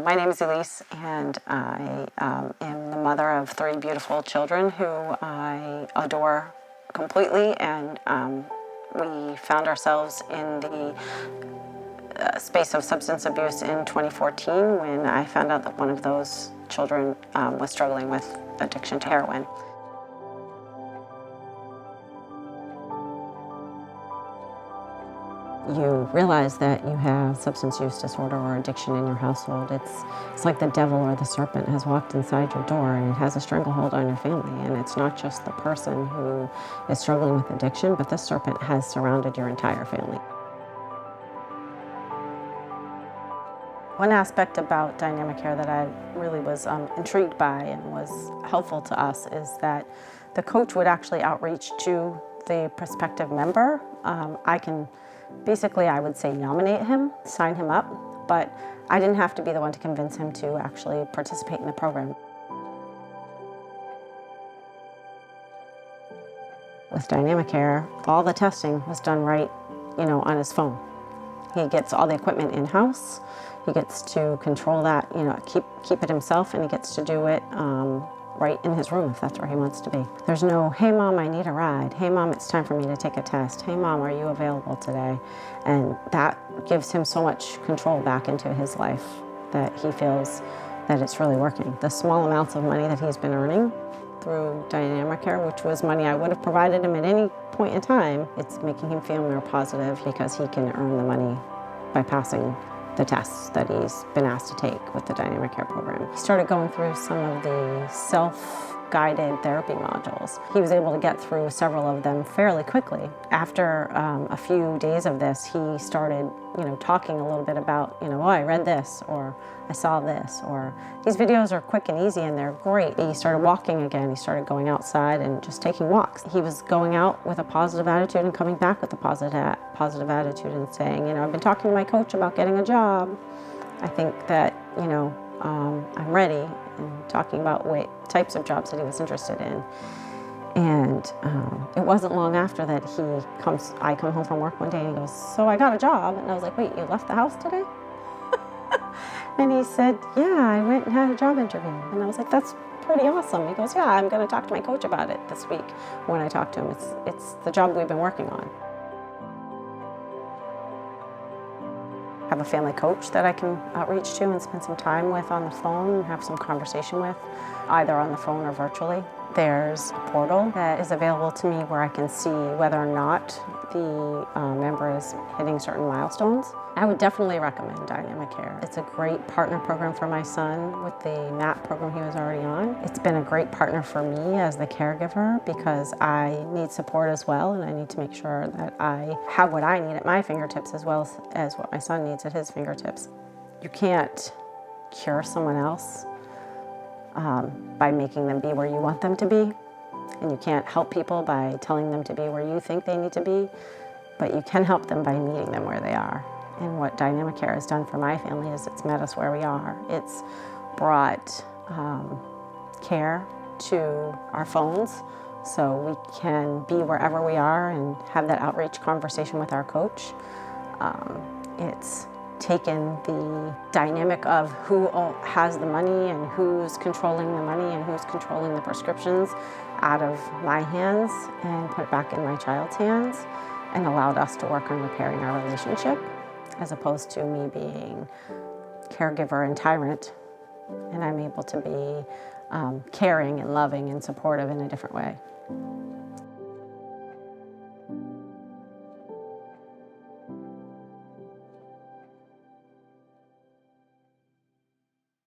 My name is Elise, and I am the mother of 3 beautiful children who I adore completely, and we found ourselves in the space of substance abuse in 2014 when I found out that one of those children was struggling with addiction to heroin. You realize that you have substance use disorder or addiction in your household. It's like the devil or the serpent has walked inside your door and it has a stranglehold on your family. And it's not just the person who is struggling with addiction, but this serpent has surrounded your entire family. One aspect about DynamiCare that I really was intrigued by and was helpful to us is that the coach would actually outreach to the prospective member. Basically, I would say nominate him, sign him up, but I didn't have to be the one to convince him to actually participate in the program. With DynamiCare, all the testing was done right, on his phone. He gets all the equipment in-house. He gets to control that, keep it himself, and he gets to do it right in his room if that's where he wants to be. There's no, hey mom, I need a ride. Hey mom, it's time for me to take a test. Hey mom, are you available today? And that gives him so much control back into his life that he feels that it's really working. The small amounts of money that he's been earning through DynamiCare, which was money I would have provided him at any point in time, it's making him feel more positive because he can earn the money by passing the tests that he's been asked to take with the DynamiCare program. He started going through some of the self-guided therapy modules. He was able to get through several of them fairly quickly. After a few days of this, he started, talking a little bit about, oh, I read this, or I saw this, or these videos are quick and easy and they're great. He started walking again. He started going outside and just taking walks. He was going out with a positive attitude and coming back with a positive attitude and saying, I've been talking to my coach about getting a job. I think that, I'm ready, and talking about types of jobs that he was interested in. And it wasn't long after that I come home from work one day and he goes, so I got a job. And I was like, wait, you left the house today? And he said, yeah, I went and had a job interview. And I was like, that's pretty awesome. He goes, yeah, I'm going to talk to my coach about it this week. When I talk to him, it's the job we've been working on. I have a family coach that I can outreach to and spend some time with on the phone and have some conversation with, either on the phone or virtually. There's a portal that is available to me where I can see whether or not the member is hitting certain milestones. I would definitely recommend DynamiCare. It's a great partner program for my son with the MAP program he was already on. It's been a great partner for me as the caregiver because I need support as well, and I need to make sure that I have what I need at my fingertips as well as what my son needs at his fingertips. You can't cure someone else by making them be where you want them to be. And you can't help people by telling them to be where you think they need to be, but you can help them by meeting them where they are. And what DynamiCare has done for my family is it's met us where we are. It's brought care to our phones so we can be wherever we are and have that outreach conversation with our coach. It's taken the dynamic of who has the money and who's controlling the money and who's controlling the prescriptions out of my hands and put it back in my child's hands, and allowed us to work on repairing our relationship as opposed to me being caregiver and tyrant, and I'm able to be caring and loving and supportive in a different way.